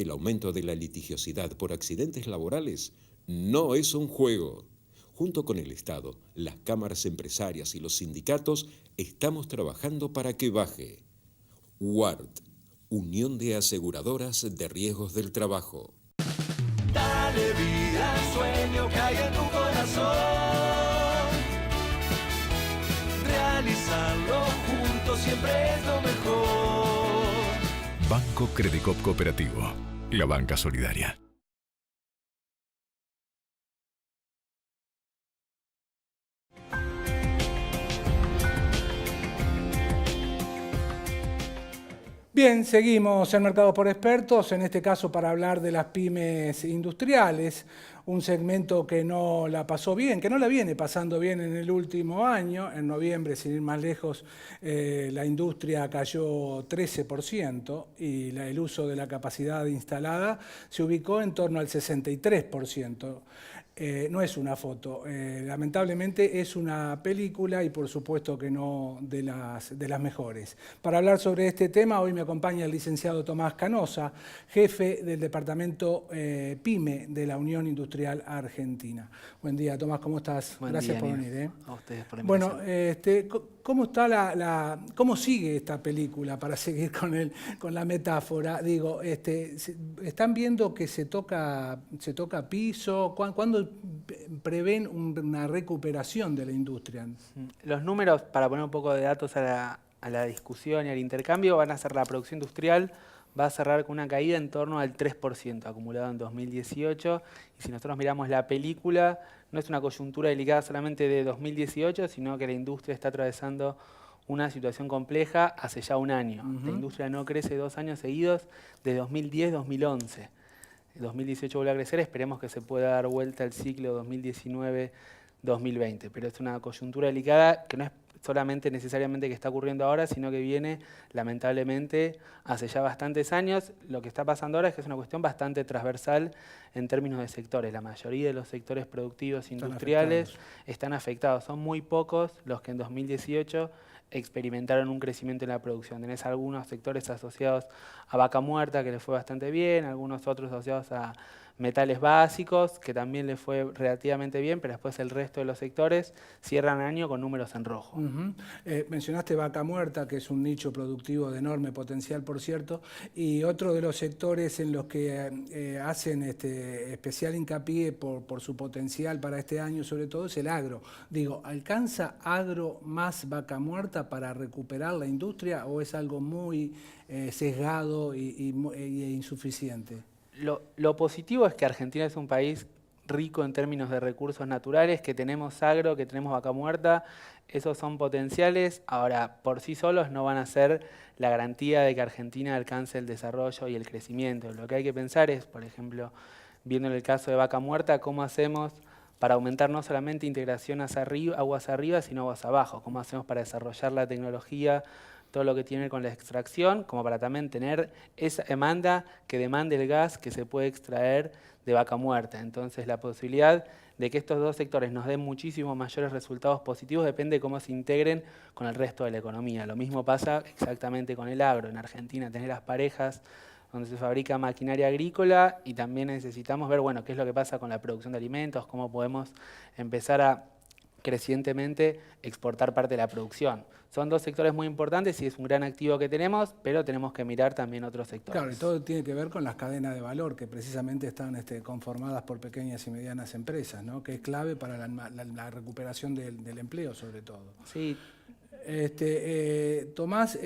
El aumento de la litigiosidad por accidentes laborales no es un juego. Junto con el Estado, las cámaras empresarias y los sindicatos estamos trabajando para que baje. UART, Unión de Aseguradoras de Riesgos del Trabajo. Dale vida al sueño que hay en tu corazón. Realizarlo juntos siempre es lo mejor. Banco Credicop Cooperativo, la banca solidaria. Bien, seguimos en Mercados por Expertos, en este caso para hablar de las pymes industriales, un segmento que no la pasó bien, que no la viene pasando bien en el último año. En noviembre, sin ir más lejos, la industria cayó 13% y el uso de la capacidad instalada se ubicó en torno al 63%. No es una foto, lamentablemente es una película y por supuesto que no de las mejores. Para hablar sobre este tema hoy me acompaña el licenciado Tomás Canosa, jefe del departamento PYME de la Unión Industrial Argentina. Buen día, Tomás, ¿cómo estás? Buen Gracias día, por venir. A ustedes por la Bueno, invitación. ¿cómo está cómo sigue esta película, para seguir con la metáfora? Digo, ¿están viendo que se toca piso? ¿Cuándo prevén una recuperación de la industria? Los números, para poner un poco de datos a la discusión y al intercambio, van a ser: la producción industrial va a cerrar con una caída en torno al 3% acumulado en 2018. Y si nosotros miramos la película, no es una coyuntura delicada solamente de 2018, sino que la industria está atravesando una situación compleja hace ya un año. La industria no crece 2 años seguidos, de 2010-2011. 2018 vuelve a crecer, esperemos que se pueda dar vuelta el ciclo 2019-2020. Pero es una coyuntura delicada que no es solamente necesariamente que está ocurriendo ahora, sino que viene lamentablemente hace ya bastantes años. Lo que está pasando ahora es que es una cuestión bastante transversal en términos de sectores. La mayoría de los sectores productivos industriales están afectados. Son muy pocos los que en 2018 experimentaron un crecimiento en la producción. Tenés algunos sectores asociados a vaca muerta, que les fue bastante bien, algunos otros asociados a metales básicos, que también les fue relativamente bien, pero después el resto de los sectores cierran el año con números en rojo. Mencionaste vaca muerta, que es un nicho productivo de enorme potencial, por cierto, y otro de los sectores en los que hacen especial hincapié por su potencial para este año, sobre todo, es el agro. Digo, ¿alcanza agro más vaca muerta para recuperar la industria o es algo muy sesgado e insuficiente? Lo positivo es que Argentina es un país rico en términos de recursos naturales, que tenemos agro, que tenemos vaca muerta. Esos son potenciales. Ahora, por sí solos no van a ser la garantía de que Argentina alcance el desarrollo y el crecimiento. Lo que hay que pensar es, por ejemplo, viendo en el caso de vaca muerta, cómo hacemos para aumentar no solamente integración aguas arriba, sino aguas abajo. Cómo hacemos para desarrollar la tecnología, todo lo que tiene con la extracción, como para también tener esa demanda que demande el gas que se puede extraer de vaca muerta. Entonces, la posibilidad de que estos dos sectores nos den muchísimos mayores resultados positivos depende de cómo se integren con el resto de la economía. Lo mismo pasa exactamente con el agro. En Argentina tenés las parejas donde se fabrica maquinaria agrícola y también necesitamos ver, bueno, qué es lo que pasa con la producción de alimentos, cómo podemos empezar a crecientemente exportar parte de la producción. Son dos sectores muy importantes y es un gran activo que tenemos, pero tenemos que mirar también otros sectores. Claro, y todo tiene que ver con las cadenas de valor, que precisamente están conformadas por pequeñas y medianas empresas, ¿no? Que es clave para la recuperación del empleo, sobre todo. Sí. Tomás,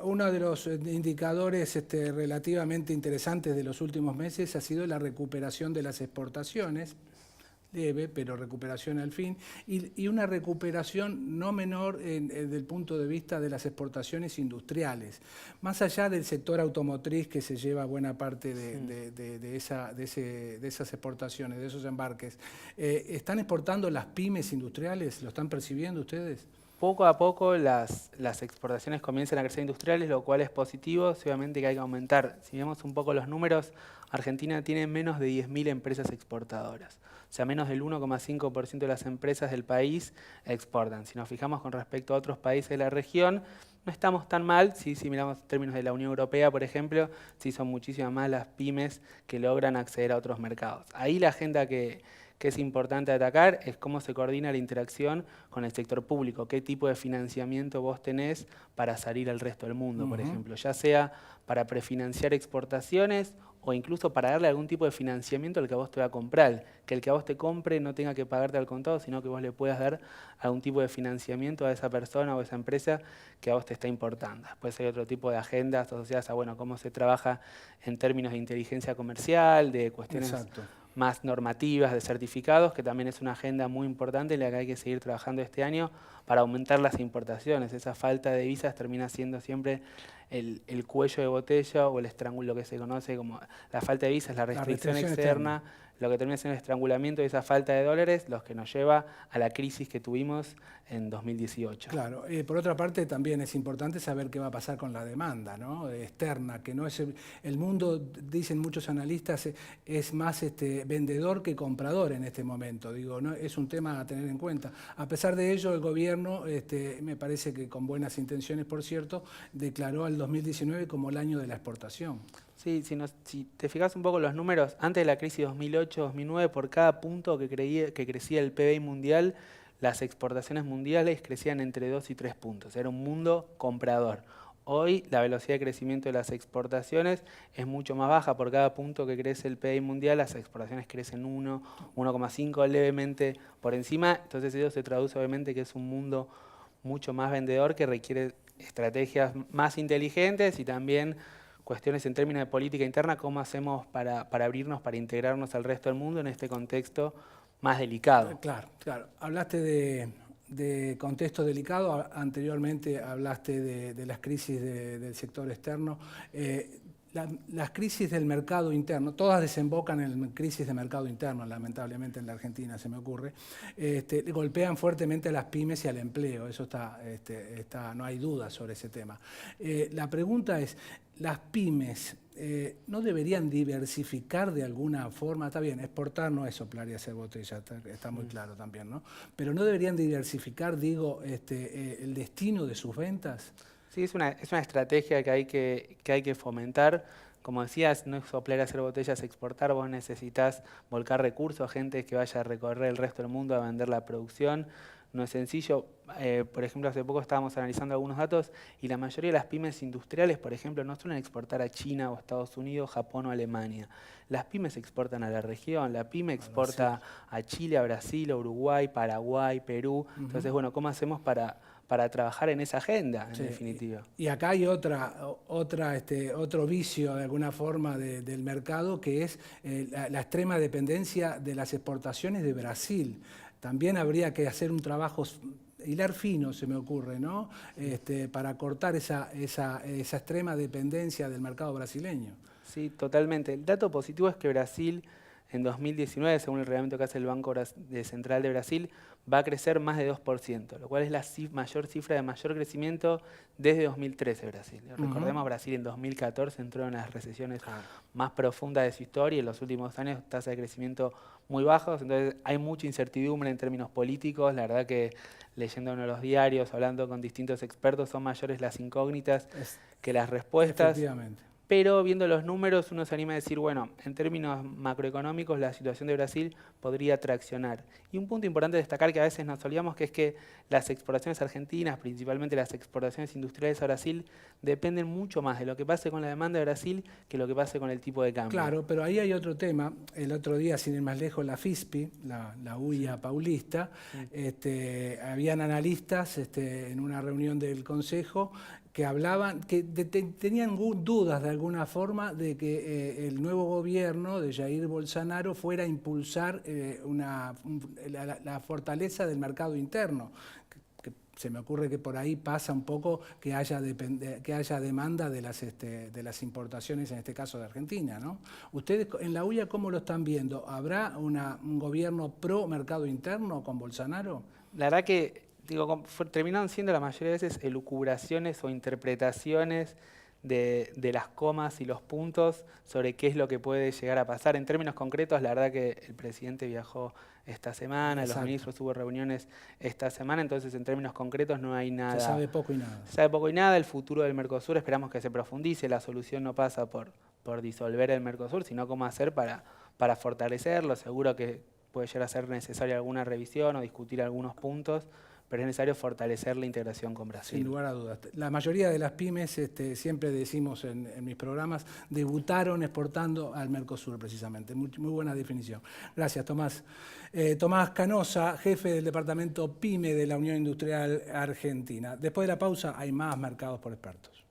uno de los indicadores relativamente interesantes de los últimos meses ha sido la recuperación de las exportaciones, leve, pero recuperación al fin, y una recuperación no menor desde el punto de vista de las exportaciones industriales. Más allá del sector automotriz, que se lleva buena parte de esas exportaciones, de esos embarques, ¿están exportando las pymes industriales? ¿Lo están percibiendo ustedes? poco a poco las exportaciones comienzan a crecer industriales, lo cual es positivo, obviamente que hay que aumentar. Si vemos un poco los números, Argentina tiene menos de 10.000 empresas exportadoras. O sea, menos del 1,5% de las empresas del país exportan. Si nos fijamos con respecto a otros países de la región, no estamos tan mal. Si miramos en términos de la Unión Europea, por ejemplo, sí son muchísimas más las pymes que logran acceder a otros mercados. Ahí la agenda que es importante atacar es cómo se coordina la interacción con el sector público, qué tipo de financiamiento vos tenés para salir al resto del mundo, por ejemplo, ya sea para prefinanciar exportaciones o incluso para darle algún tipo de financiamiento al que a vos te va a comprar, que el que a vos te compre no tenga que pagarte al contado, sino que vos le puedas dar algún tipo de financiamiento a esa persona o a esa empresa que a vos te está importando. Después hay otro tipo de agendas asociadas a cómo se trabaja en términos de inteligencia comercial, de cuestiones más normativas, de certificados, que también es una agenda muy importante en la que hay que seguir trabajando este año para aumentar las importaciones. Esa falta de visas termina siendo siempre el cuello de botella o el estrangulo, que se conoce como la falta de visas, la restricción externa, lo que termina siendo el estrangulamiento de esa falta de dólares, los que nos lleva a la crisis que tuvimos en 2018. Claro, por otra parte también es importante saber qué va a pasar con la demanda, ¿no? Externa, que no es el mundo, dicen muchos analistas, es más vendedor que comprador en este momento. Digo, ¿no? Es un tema a tener en cuenta. A pesar de ello, el gobierno, me parece que con buenas intenciones, por cierto, declaró al 2019 como el año de la exportación. Sí, si te fijas un poco en los números, antes de la crisis 2008-2009, por cada punto que crecía el PBI mundial, las exportaciones mundiales crecían entre 2 y 3 puntos. Era un mundo comprador. Hoy la velocidad de crecimiento de las exportaciones es mucho más baja. Por cada punto que crece el PBI mundial, las exportaciones crecen 1, 1,5 levemente por encima. Entonces eso se traduce obviamente que es un mundo mucho más vendedor que requiere estrategias más inteligentes y también cuestiones en términos de política interna, cómo hacemos para abrirnos, para integrarnos al resto del mundo en este contexto más delicado. Claro, claro. Hablaste de contexto delicado, anteriormente hablaste de las crisis del sector externo. Las crisis del mercado interno, todas desembocan en crisis de mercado interno, lamentablemente en la Argentina se me ocurre, golpean fuertemente a las pymes y al empleo, eso no hay duda sobre ese tema. La pregunta es, ¿las pymes no deberían diversificar de alguna forma? Está bien, exportar no es soplar y hacer botella, está muy claro también, ¿no? Pero ¿no deberían diversificar, digo, el destino de sus ventas? Sí, es una estrategia que hay que fomentar. Como decías, no es soplar, hacer botellas, exportar. Vos necesitas volcar recursos, gente que vaya a recorrer el resto del mundo a vender la producción. No es sencillo. Por ejemplo, hace poco estábamos analizando algunos datos y la mayoría de las pymes industriales, por ejemplo, no suelen exportar a China o Estados Unidos, Japón o Alemania. Las pymes exportan a la región. La pyme exporta a Chile, a Brasil, a Uruguay, Paraguay, Perú. Entonces, bueno, ¿cómo hacemos para trabajar en esa agenda, en definitiva? Y acá hay otro vicio, de alguna forma, del mercado, que es la extrema dependencia de las exportaciones de Brasil. También habría que hacer un trabajo, hilar fino, se me ocurre, ¿no? Para cortar esa extrema dependencia del mercado brasileño. Sí, totalmente. El dato positivo es que Brasil, en 2019, según el reglamento que hace el Banco Central de Brasil, va a crecer más de 2%, lo cual es la mayor cifra de mayor crecimiento desde 2013 Brasil. Recordemos, Brasil en 2014 entró en las recesiones más profundas de su historia y en los últimos años tasa de crecimiento muy bajos, entonces hay mucha incertidumbre en términos políticos. La verdad que leyendo uno de los diarios, hablando con distintos expertos, son mayores las incógnitas que las respuestas. Efectivamente. Pero viendo los números uno se anima a decir, bueno, en términos macroeconómicos la situación de Brasil podría traccionar. Y un punto importante de destacar que a veces nos olvidamos, que es que las exportaciones argentinas, principalmente las exportaciones industriales a Brasil, dependen mucho más de lo que pase con la demanda de Brasil que lo que pase con el tipo de cambio. Claro, pero ahí hay otro tema. El otro día, sin ir más lejos, la FISPI, la UIA paulista, habían analistas en una reunión del Consejo que hablaban, que tenían dudas de alguna forma de que el nuevo gobierno de Jair Bolsonaro fuera a impulsar la fortaleza del mercado interno. Que se me ocurre que por ahí pasa un poco que haya demanda de las importaciones, en este caso de Argentina, ¿no? Ustedes en la UIA, ¿cómo lo están viendo? ¿Habrá un gobierno pro mercado interno con Bolsonaro? La verdad que terminaron siendo la mayoría de veces elucubraciones o interpretaciones de las comas y los puntos sobre qué es lo que puede llegar a pasar. En términos concretos, la verdad que el presidente viajó esta semana, Exacto. los ministros hubo reuniones esta semana, entonces en términos concretos no hay nada. Se sabe poco y nada. Se sabe poco y nada. El futuro del Mercosur esperamos que se profundice. La solución no pasa por disolver el Mercosur, sino cómo hacer para fortalecerlo. Seguro que puede llegar a ser necesaria alguna revisión o discutir algunos puntos, pero es necesario fortalecer la integración con Brasil. Sin lugar a dudas. La mayoría de las pymes, siempre decimos en mis programas, debutaron exportando al Mercosur precisamente. Muy buena definición. Gracias, Tomás. Tomás Canosa, jefe del departamento PYME de la Unión Industrial Argentina. Después de la pausa hay más Mercados por Expertos.